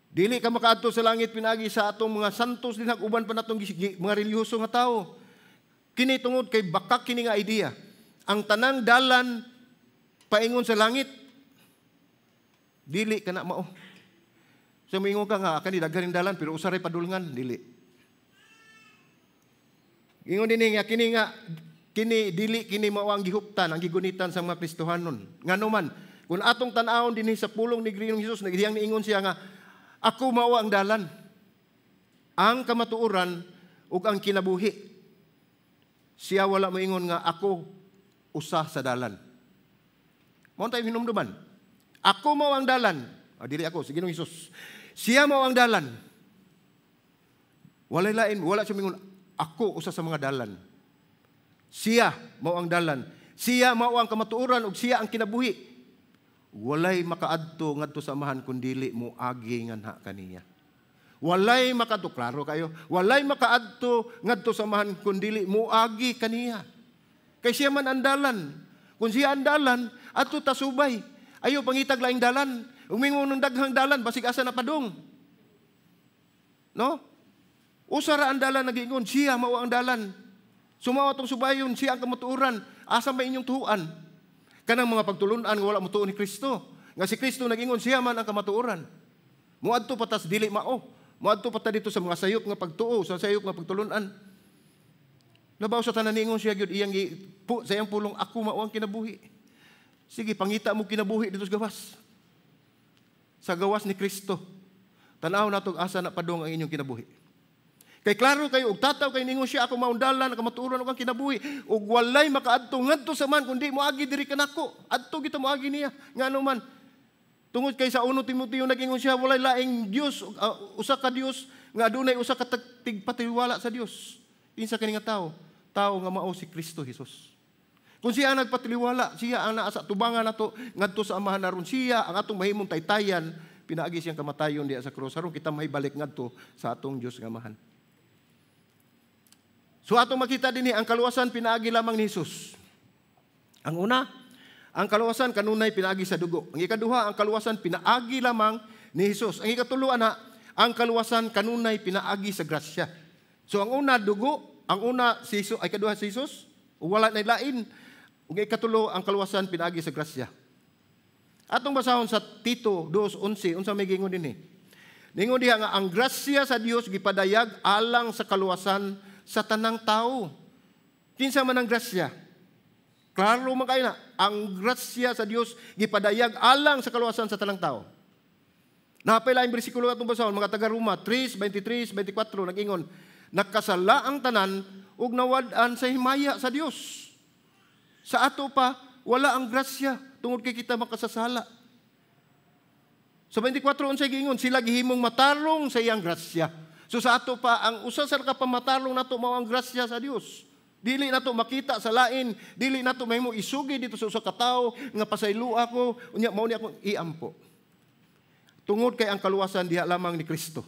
Dili ka makaadto sa langit pinagi sa atong mga santos din uban pa natong mga relihiyoso nga tawo. Kini tungod kay bakak kini nga idea. Ang tanang dalan paingon sa langit dili kana mao. So moingon ka nga kani daghaning dalan pero usaray padulngan dili. Ingon dinhi nga kini dili kini mao ang gihuptan ang gigunitan sa mga Kristohanon. Nganuman kun atong tan-awon dinhi sa pulong ni Ginoong Hesus nagdiyang niingon siya nga ako mao ang dalan, ang kamatuoran ug ang kinabuhi. Siya wala moingon nga ako usa sa dalan. Mao tay hinumduman. Ako mao ang dalan. Dili ako si Ginoong Hesus. Siya mao ang dalan. Walay lain, wala siya moingon ako usa sa mga dalan. Siya mao ang dalan. Siya mao ang kamatuoran ug siya ang kinabuhi. Walay makaadto ngadto sa amahan kun dili mo agi nganha kaniya. Walay makaadto, klaro kayo. Walay makaadto ngadto sa amahan kun dili mo agi kaniya. Kay siya man ang dalan. Kung siya ang dalan, adto ta subay. Ayo pangitag laing dalan. Umingon ng daghang dalan basig asa na padung. No? Usara ang dalan nagingon, siya mao ang dalan. Sumawa tong subayon, siya ang kamatuoran. Asa ba inyong tuhuan? Kanang mga pagtulunan nga wala motuon ni Kristo. Nga si Kristo nagingon siya man ang kamatuoran. Muadto patas dili mao. Muadto pata dito sa mga sayop nga pagtuo, sa sayop nga pagtulunan. Labaw sa tanan ningon siya gyud iyang sa iyang pulong ako mao ang kinabuhi. Sige pangita mo kinabuhi dito sa gawas. Sa gawas ni Kristo. Tan-aw nato asa na padung ang inyong kinabuhi. Kay klaro kayo og tataw kay ningon siya ako maundalan kamatuoran ug ang kinabuhi ug walay makaadto ngadto sa man kundi moagi diri kanako adto kita moagi niya ngano man tungod kay sa 1 Timoteo nagingon siya walay laing Dios usa ka Dios nga adunay usa ka tigpatiwala sa Dios kinsa kani nga tao nga mao si Kristo Jesus. Kung siya ang nagpatiliwala siya ang naa sa tubangan nato ngadto sa amahan aron siya ang atong mahimong taytayan pinaagi siyang kamatayon diha sa krus aron kita mahibalik ngadto sa atong Dios nga amahan. So atong makita dinhi ang kaluwasan pinaagi lamang ni Hesus. Ang una, ang kaluwasan kanunay pinaagi sa dugo. Ang ikaduha, ang kaluwasan pinaagi lamang ni Hesus. Ang ikatulo ana, ang kaluwasan kanunay pinaagi sa grasya. So ang una dugo, ang una si Hesus, ay kaduha si Hesus, wala na lain. Ug ikatulo ang kaluwasan pinaagi sa grasya. Atong basahon sa Tito 2:11 unsa may gingon dinhi? Ningon diha nga ang grasya sa Dios gipadayag alang sa kaluwasan sa tanang tao. Kinsa man ang grasya? Klaro man kayo na, ang grasya sa Dios gipadayag alang sa kaluwasan sa tanang tao. Napay laing bersikulo atong basahon mga taga Roma 3:23-24 nagingon, nakasala ang tanan ug nawad-an sa himaya sa Dios. Sa ato pa wala ang grasya tungod kay kita makasasala. Sa 24 unsay giingon, sila gihimong matarong sa iyang grasya. So sa ato pa, ang usa sa kapamatarong nato mao ang grasya sa Dios. Dili nato makita sa lain, dili nato mahimo isugi dito sa usa ka tawo nga pasaylo ako, unya mao ni akong iampo. Tungod kay ang kaluwasan diha lamang ni Kristo.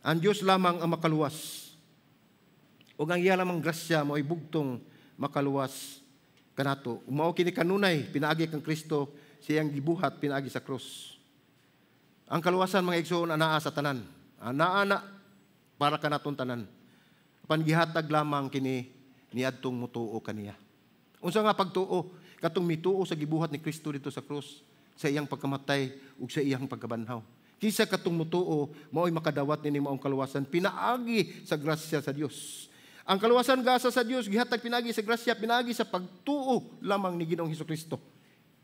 Ang Dios lamang ang makaluwas. Ug ang iya lamang grasya mao bugtong makaluwas kanato. Mao kini kanunay pinaagi kang Kristo siyang gibuhat pinaagi sa krus. Ang kaluwasan mga igsoon anaa sa tanan. Anaa na para kanaton tanan. Apan gihatag lamang kini niadtong mutuo kaniya. Unsa nga pagtuo? Katong mituo sa gibuhat ni Kristo dito sa krus, sa iyang pagkamatay ug sa iyang pagkabanhaw. Kisa katong mutuo, mao'y makadawat nini maong kaluwasan pinaagi sa grasya sa Dios. Ang kaluwasan gasa sa Dios gihatag pinaagi sa grasya, pinaagi sa pagtuo lamang ni Ginoong Hesukristo.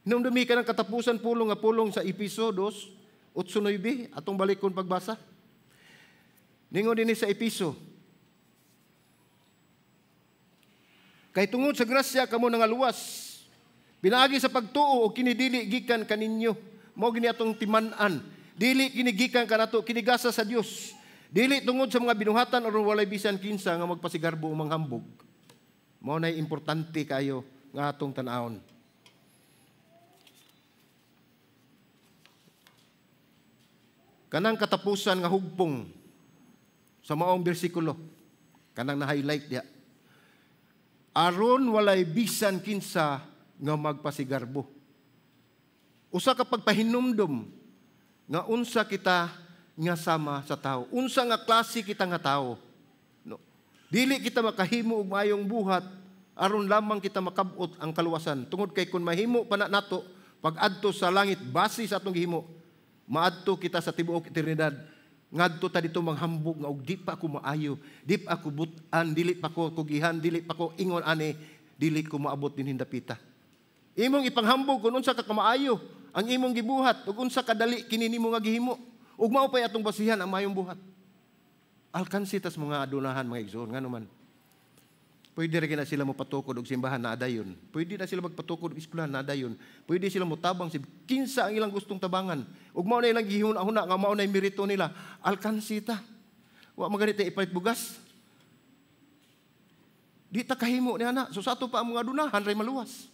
Hinumdumi ka ng katapusan pulong sa Episodos 8:9 atong balikon pagbasa. Ningon dinhi sa Episo, kay tungod sa grasya kamo nangaluwas, pinaagi sa pagtuo o kinidili gikan kaninyo. Mao gini atong timan-an. Dili kini gikan kanato, kinigasa sa Dios. Dili tungod sa mga binuhatan aron walay bisan kinsa nga magpasigarbo o manghambog. Mao nay importante kayo nga atong tan-awon. Kanang katapusan nga hugpong sa maong bersikulo, kanang na-highlight diha. Aron walay bisan kinsa nga magpasigarbo. Usa ka pagpahinumdom nga unsa kita nga sama sa tao. Unsa nga klase kita nga tao. No. Dili kita makahimo og maayong buhat aron lamang kita makabot ang kaluwasan. Tungod kay kun mahimo pa nato pag-adto sa langit base sa atong gihimo, maadto kita sa tibuok eternidad. Ngadto ta dito manghambog nga og di pa ako maayo, di pa ako butan, dili pa ko kugihan, dili pa ko ingon ani, dili ko maabot din hindapita. Imong ipanghambog kun unsa ka kamaayo ang imong gibuhat ug unsa kadali kini nimo nga gihimo. Ug mao pay atong basihan ang mayong buhat. Alkansi tas mga adunahan mga igsoon ngano man. Pwede ra na sila mo patukod og simbahan na adayon. Pwede na sila magpatukod og eskwelahan na adayon. Pwede sila mo tabang si kinsa ang ilang gustong tabangan. Ug mao na ilang gihuna-huna nga mao na merito nila. Alkansi ta. Wa maganit ipalit bugas. Di ta kahimo ni ana. So sa ato pa ang mga adunahan ray maluwas.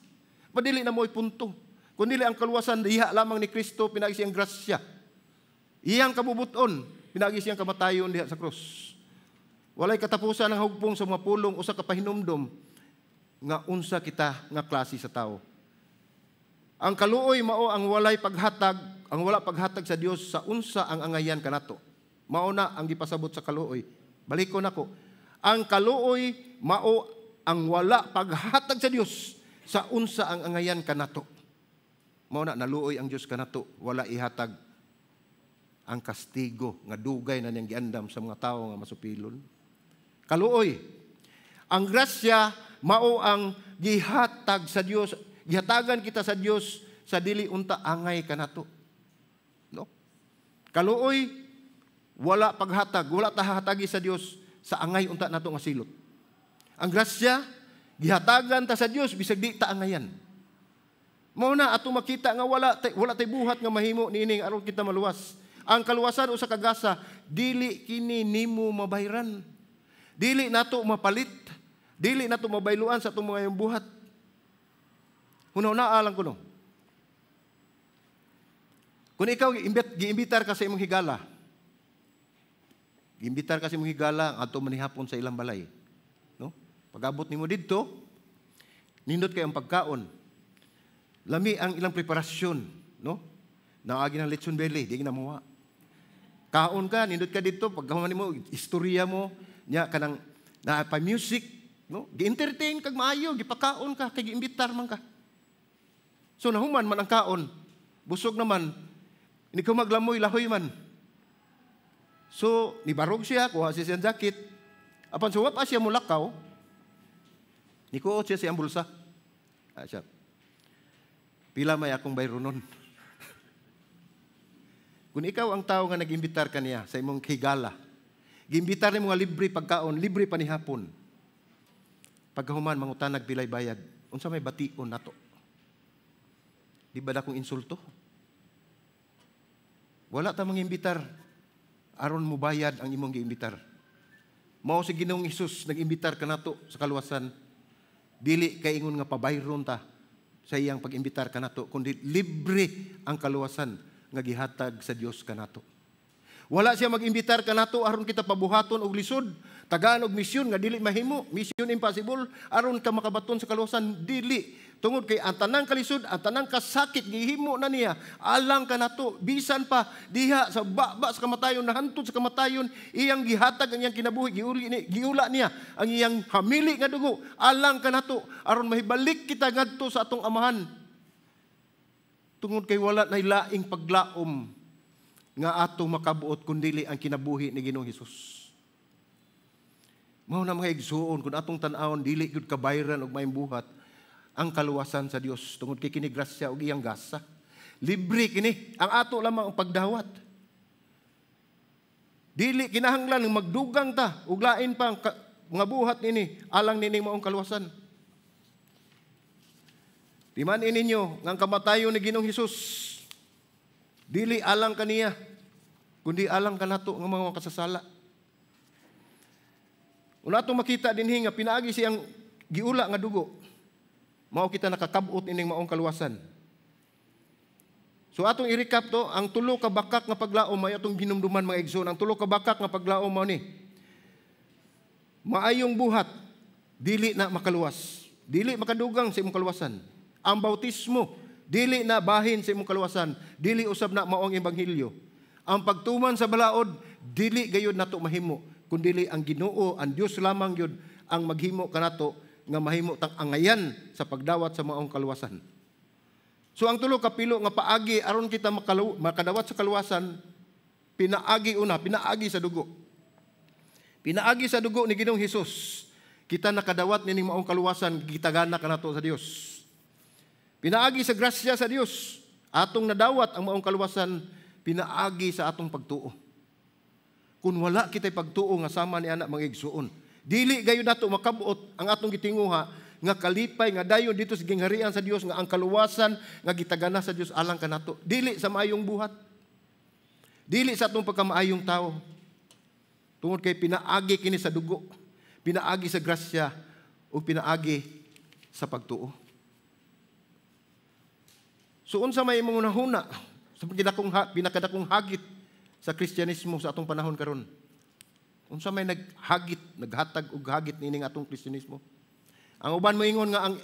Padili na mo'y punto. Kung dili ang kaluwasan diha lamang ni Kristo pinagi siyang grasya. Iyang kabubuton pinagi siyang kamatayon diha sa krus. Walay katapusan ang hugpong sa mga pulong usa ka pahinumdom nga unsa kita nga klase sa tao. Ang kaluoy mao ang walay paghatag, ang wala paghatag sa Dios sa unsa ang angayan kanato. Mao na ang gipasabot sa kaluoy. Balikon nako. Ang kaluoy mao ang wala paghatag sa Dios sa unsa ang angayan kanato. Mao na naluoy ang Dios kanato, wala ihatag ang kastigo nga dugay na niyang giandam sa mga tawo nga masupilon. Kaluoy. Ang grasya mao ang gihatag sa Dios, gihatagan kita sa Dios sa dili unta angay kanato. No? Kaluoy wala paghatag, wala ta hatagi sa Dios sa angay unta nato nga silot. Ang grasya gihatagan ta sa Dios bisag di ta angayan. Mao na ato makita nga wala tay buhat nga mahimo niining aron kita maluwas. Ang kaluwasan usa ka gasa, dili kini nimo mabayran. Dili nato mapalit. Dili nato mabayluan sa itong mga buhat. Hunaw-naa lang ko no. Kung ikaw giimbitar ka sa imong higala, giimbitar ka sa imong higala adto manihapon sa ilang balay. No? Pag-abot nimo didto, nindot kay ang pagkaon. Lami ang ilang preparasyon, no? Naagi ng lechon belly, di ginamuha. Kaon ka, nindot ka dito, pagkahuman mo, istorya mo, nya kanang na pa music, no? Gi-entertain kag maayo, gipakaon ka, kay giimbitar man ka. So nahuman man ang kaon. Busog naman, ini ko maglamoy lahoy man. So nibarog siya, kuha siya siyang jacket. Apan suwa pa siya mulakaw. Nikuot siya siyang bulsa. Siya. Pila may akong bayronon. Kung ikaw ang tao nga nag-imbitar kaniya sa imong higala, gimbitar ni mga libre pagkaon, libre panihapon. Pagkahuman, mangutanag pilay bayad. Unsa may bation nato? Di ba dakong insulto? Wala ta mangimbitar aron mo bayad ang imong giimbitar. Mao si Ginoong Hesus nag-imbitar kanato sa kaluwasan. Dili kay ingon nga pabayron ta sa iyang pag-imbitar kanato, kundi libre ang kaluwasan nga gihatag sa Dios kanato. Wala siya mag-imbitar kanato aron kita pabuhaton og lisod, tagaan og misyon nga dili mahimo, mission impossible aron ka makabaton sa kaluwasan, dili. Tungod kay ang tanang kalisod, ang tanang kasakit gihimo na niya alang kanato, bisan pa diha sa baba sa kamatayon, nahantod sa kamatayon, iyang gihatag ang iyang kinabuhi, giula niya ang iyang hamili nga dugo alang kanato aron mahibalik kita ngadto sa atong amahan. Tungod kay wala nay laing paglaom nga ato makabuot kundili ang kinabuhi ni Ginoong Hesus. Mao na mga igsuon kung atong tan-awon dili gyud kabayran og maayong buhat ang kaluwasan sa Dios tungod kay kini grasya ug iyang gasa. Libre kini, ang ato lamang ang pagdawat. Dili kinahanglan magdugang ta ug lain pa ang mga buhat nini alang nining maong kaluwasan. Timan-in ninyo nga ang kamatayon ni Ginoong Hesus dili alang kaniya kundi alang kanato nga mga kasasala. Una atong makita dinhi nga pinaagi siyang giula nga dugo. Mao kita nakakabot ining maong kaluwasan. So atong i-recap to, ang tulo ka bakak nga paglaom may atong ginumduman mga igsoon. Ang tulo ka bakak nga paglaom mao ni maayong buhat, dili na makaluwas. Dili makadugang sa imong kaluwasan. Ang bautismo, dili na bahin sa imong kaluwasan. Dili usab na maong ebanghelyo. Ang pagtuman sa balaod, dili gayud nato mahimo, kundi ang Ginoo, ang Dios lamang yun ang maghimo kanato nga mahimo tang angayan sa pagdawat sa maong kaluwasan. So ang tulo ka pilo nga paagi aron kita makadawat sa kaluwasan, pinaagi sa dugo. Pinaagi sa dugo ni Ginoong Hesus. Kita nakadawat nining maong kaluwasan, gitagana kanato sa Dios. Pinaagi sa grasya sa Dios, atong nadawat ang maong kaluwasan, pinaagi sa atong pagtuo. Kung wala kita'y pagtuo nga sama ni anak mga igsuon, dili gayon nato makabuot ang atong gitinguha nga kalipay nga dayon dito sa gingharian sa Dios nga ang kaluwasan nga gitagana sa Dios alang kanato. Dili sa maayong buhat. Dili sa atong pagkamaayong tao. Tungod kay pinaagi kini sa dugo, pinaagi sa grasya o pinaagi sa pagtuo. So unsa may imong unahuna sa pinakadakong hagit sa Kristyanismo sa atong panahon karon? Unsa may naghatag og hagit nining atong Kristyanismo? Ang uban moingon nga ang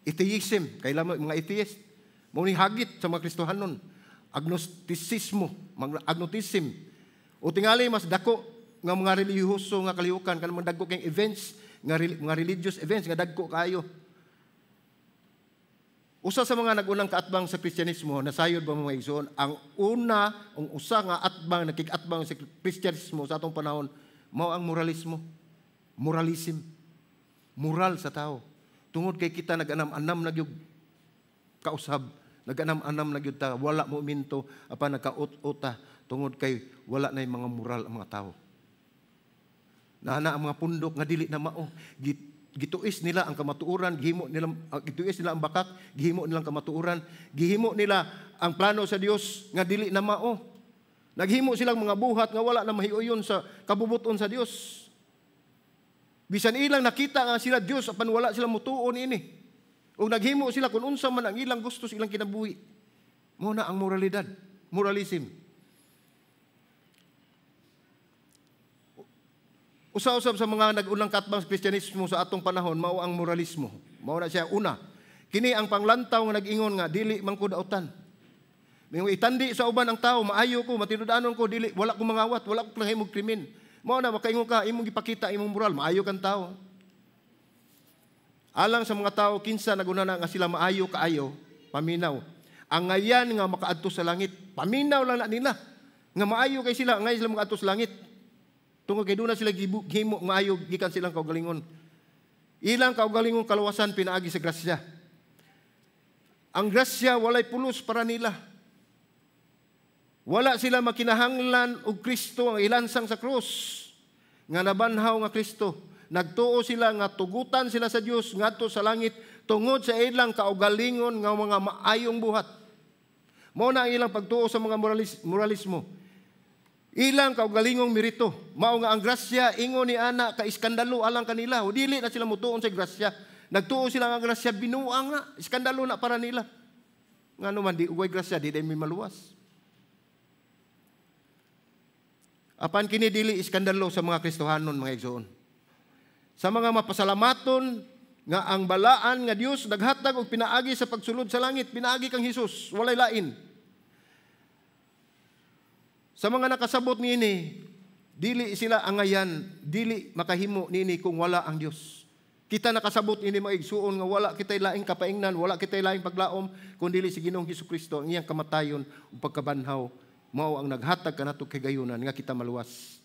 atheism, kailan mga atheist, mao ni hagit sa mga Kristohanon. Agnosticism. O tingali mas dako nga mga relihiyoso nga kalihukan kanang mga dagko kay events, mga religious events nga dagko kayo. Usa sa mga nagunang kaatbang sa Kristyanismo, nasayod ba mga igsoon, ang usa nga atbang, nakik-atbang sa Kristyanismo sa atong panahon, mao ang moralismo. Moralism. Moral sa tao. Tungod kay kita nag-anam-anam na gyud kausab, nag-anam-anam na gyud ta, wala mo minto, apan nagkaut-uta, tungod kay wala na mga moral ang mga tao. Nana ang mga pundok nga dili na mao, gituis nila ang kamatuoran, gituis nila ang bakak, gihimo nilang kamatuoran, gihimo nila ang plano sa Dios nga dili na mao. Naghimo silang mga buhat nga wala na mahiuyon sa kabubuton sa Dios. Bisan ilang nakita nga sila Dios apan wala sila mutuon ini. O naghimo sila kung unsa man ang ilang gusto silang kinabuhi. Mao na ang moralidad, moralism. Usa-usab sa mga nag-unang katbang sa Kristyanismo sa atong panahon mao ang moralismo. Mao na siya una. Kini ang panglantaw nga nag-ingon nga dili man ko dautan. May itandi sa uban ang tao, maayo ko, matinud-anon ko, dili wala ko mangawat, wala ko klahimog krimen. Mao na makaingon ka, imong gipakita imong moral, maayo kang tao. Alang sa mga tao kinsa naguna na nga sila maayo kaayo, paminaw. Ang ngayan nga makaadto sa langit, paminaw lang na nila. Nga maayo kay sila, ngayon sila makaadto sa langit. Tungod kay doon na sila gihimo maayo gikan silang kaugalingon. Ilang kaugalingon kaluwasan pinaagi sa grasya. Ang grasya walay pulos para nila. Wala sila makinahanglan og Kristo ang ilansang sa krus nga nabanhaw nga Kristo. Nagtuo sila nga tugutan sila sa Dios ngadto sa langit tungod sa ilang kaugalingon nga mga maayong buhat. Mao na ang ilang pagtuo sa mga moralismo. Ilang kaugalingong merito. Mao nga ang grasya ingon ni ana ka iskandalo alang kanila. O dili na sila mutuon sa grasya. Nagtuo sila nga grasya binuang na iskandalo na para nila. Ngano man di ugay grasya di may maluwas. Apan kini dili iskandalo sa mga Kristohanon, mga igsoon. Sa mga mapasalamaton nga ang balaan nga Dios naghatag og pinaagi sa pagsulod sa langit, pinaagi kang Hesus, walay lain. Sa mga nakasabot niini, dili sila angayan, dili makahimo nini kung wala ang Dios. Kita nakasabot ini mga igsuon nga wala kitay laing kapaingnan, wala kitay laing paglaom kun dili si Ginoong Hesukristo ang iyang kamatayon ug pagkabanhaw mao ang naghatag kanato kay gayunan nga kita maluwas.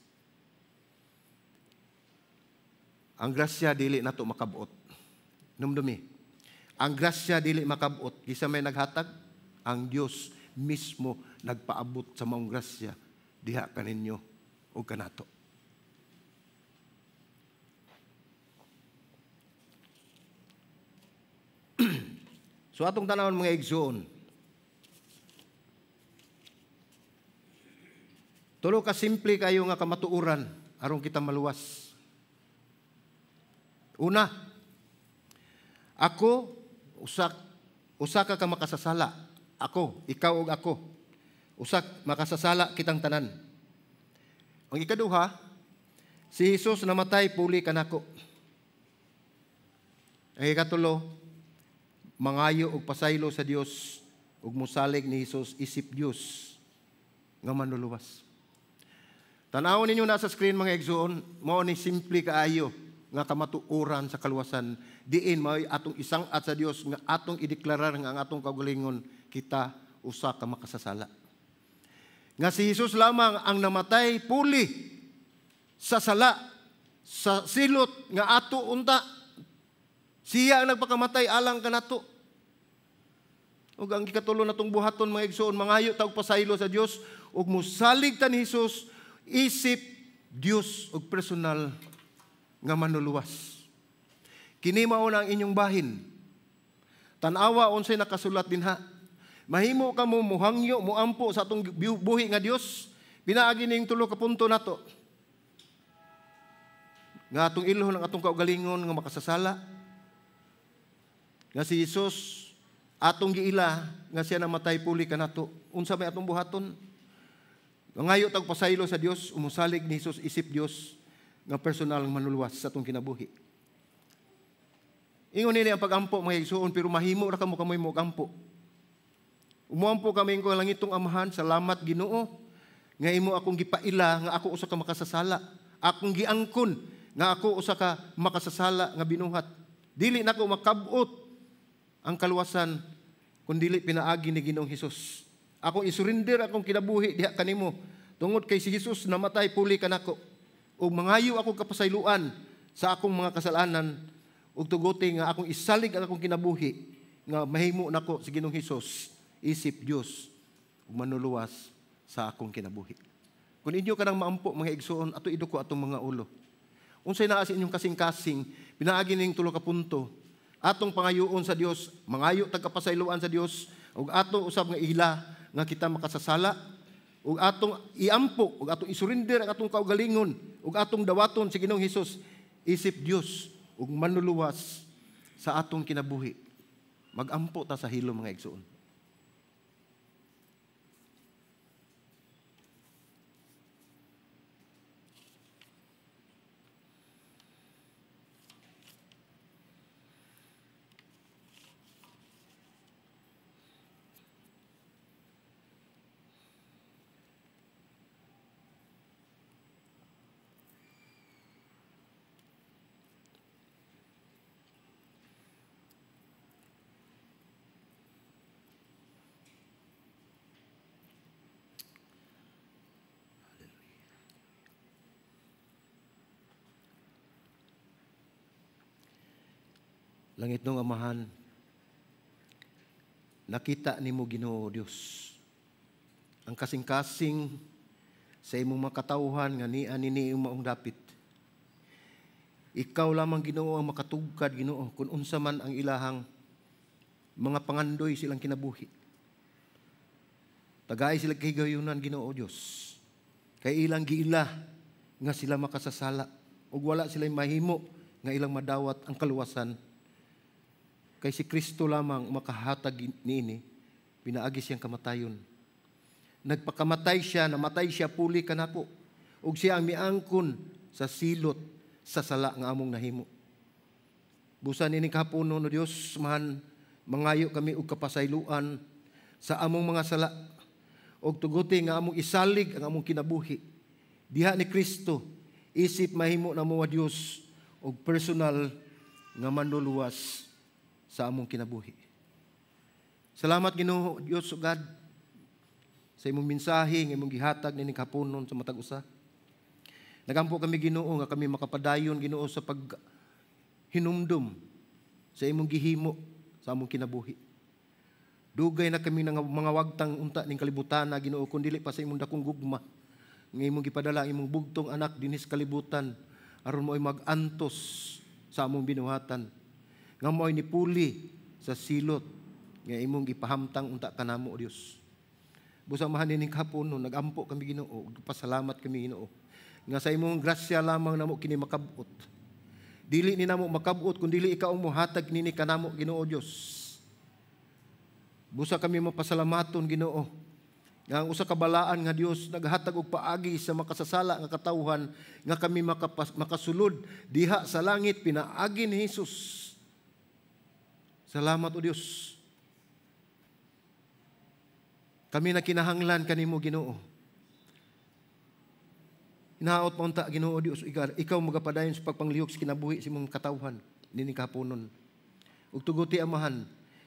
Ang grasya dili nato makabuot. Numdumi. Ang grasya dili makabuot. Kisa may naghatag, ang Dios mismo nagpaabot sa maong grasya diha kaninyo o kanato. So atong tanawon mga igsoon, tulo ka simple kayo nga kamatuoran aron kita maluwas. Una, ako usa ka makasasala. Ako, ikaw ug ako. Usa makasasala kitang tanan. Ang ikaduha, si Jesus namatay puli kanako. Ang ikatulo, mangayo og pasaylo sa Dios ug mosalig ni Jesus isip Dios nga manluluwas. Tanawon ninyo na sa screen mga igsoon, mao ni simple kaayo nga kamatuoran sa kaluwasan. Diin mao atong isang at sa Dios nga atong ideklarar nga ang atong kaugalingon kita usa ka makasasala. Nga si Jesus lamang ang namatay puli sa sala, sa silot nga ato unta. Siya ang nagpakamatay alang kanato. Ug ang ikatulo natong buhaton mga igsoon, mangayo ta og pasaylo sa Dios ug mosalig ta ni Jesus isip Dios ug personal nga manluluwas. Kini mao na ang inyong bahin. Tan-awa unsay nakasulat dinha. Mahimo ka mo muhangyo, muampo sa atong buhi nga Dios. Pinaagi ning tulo ka punto nato. Nga atong ilhon ang atong kaugalingon nga makasasala. Nga si Jesus atong giila nga siya namatay puli kanato. Unsa may atong buhaton? Ngayo tag pasaylo sa Dios, umusalig ni Jesus isip Dios nga personal nga manluluwas sa atong kinabuhi. Ingon nini ang pagampo mga igsoon, pero mahimo ra kamo kamoy mo gampo. Umuampo kami ko langitong Amahan, salamat Ginoo nga imo akong gipaila nga ako usa ka makasasala. Akong giangkon nga ako usa ka makasasala nga binuhat. Dili nako makabot ang kaluwasan kun dili pinaagi ni Ginoong Hesus. Akong isurrender akong kinabuhi diha kanimo tungod kay si Hesus namatay puli kanako. Ug mangayo ako kapasayloan sa akong mga kasalanan ug tuguti nga akong isalig ang akong kinabuhi nga mahimo nako si Ginoong Hesus isip Dios ug manluluwas sa akong kinabuhi. Kung inyo kanang maampo mga igsoon ato iduko atong mga ulo. Unsay naa sa inyong kasing-kasing pinaagi ning tulo ka punto. Atong pangayoon sa Dios, mangayo tagkapasayloan sa Dios ug ato usab nga ila nga kita makasasala ug atong iampo ug atong isurrender ang atong kaugalingon ug atong dawaton si Ginoong Hesus isip Dios ug manluluwas sa atong kinabuhi. Magampo ta sa hilo mga igsoon. Langit ng Amahan, nakita nimo Ginoo Dios ang kasing-kasing sa imong makatawhan nga ni maong dapit. Ikaw lamang Ginoo ang makatugkad Ginoo kung unsa man ang ilahang mga pangandoy silang kinabuhi. Tagay sila kay gayunan Ginoo Dios. Kay ilang giila nga sila makasasala ug wala sila mahimo nga ilang madawat ang kaluwasan. Kay si Kristo lamang makahatag niini, pinaagi siyang kamatayon. Nagpakamatay siya, namatay siya puli kanako. ug siya ang miangkon sa silot sa sala nga among nahimo. Busan ini kahaponon o Dios, man mangayo kami og kapasayloan sa among mga sala og tuguti nga among isalig ang among kinabuhi diha ni Kristo, isip mahimo namo wa Dios og personal nga manluluwas sa among kinabuhi. Salamat Ginoo Dios o God sa imong mensahe nga imong gihatag nining kahaponon sa matag usa. Nagampo kami Ginoo nga kami makapadayon Ginoo sa hinumdum sa imong gihimo sa among kinabuhi. Dugay na kami nga mga wagtang unta ning kalibutan na Ginoo kun dili pa sa imong dakong gugma nga imong gipadala ang imong bugtong anak dinhi sa kalibutan aron mo'y mag-antos sa among binuhatan nga mo'y nipuli sa silot nga imong gipahamtang unta kanamo o Dios. Busa mahan ning kahaponon nagampo kami Ginoo ug pasalamat kami Ginoo nga sa imong grasya lamang namo kini makab-ot. Dili ni namo makab-ot kun dili ikaw mo hatag nini kanamo Ginoo Dios. Busa kami mapasalamaton Ginoo nga ang usa ka balaan nga Dios naghatag og paagi sa makasasala nga katawhan nga kami makasulod diha sa langit pinaagi ni Hesus. Salamat o Dios. Kami na kinahanglan kanimo Ginoo. Hinaot pa unta Ginoo Dios ikaw magapadayon sa pagpanglihok sa kinabuhi sa imong katawhan nini kahaponon. Ug tuguti amahan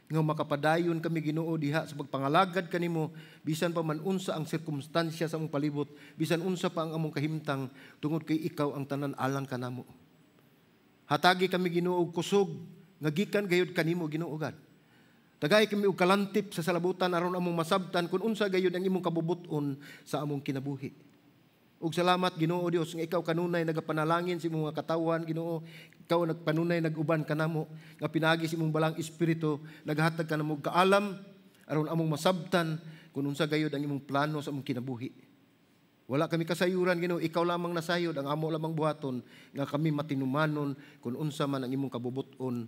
nga makapadayon kami Ginoo diha sa pagpangalagad kanimo bisan pa man unsa ang sirkumstansya sa among palibot, bisan unsa pa ang among kahimtang tungod kay ikaw ang tanan alang kanamo. Hatagi kami Ginoo og kusog nga gikan gayud kanimo Ginoo God. Tagay kami og kalantip sa salabutan aron among masabtan kung unsa gayud ang imong kabubuton sa among kinabuhi. Ug salamat Ginoo Dios nga ikaw kanunay nagapanalangin sa imong mga katawan Ginoo, ikaw nagpanunay naguban kanamo nga pinaagi sa imong balang espiritu naghatag kanamo og kaalam aron among masabtan kung unsa gayud ang imong plano sa among kinabuhi. Wala kami kasayuran Ginoo, ikaw lamang nasayod ang amo lamang buhaton nga kami matinumanon kung unsa man ang imong kabubuton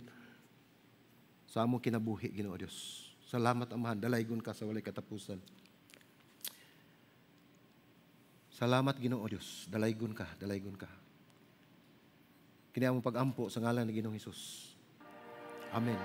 sa among kinabuhi Ginoo Dios. Salamat Amahan, dalaygon ka sa walay katapusan. Salamat Ginoo Dios, dalaygon ka, dalaygon ka. Kini among pag-ampo sa ngalan ni Ginoong Hesus. Amen.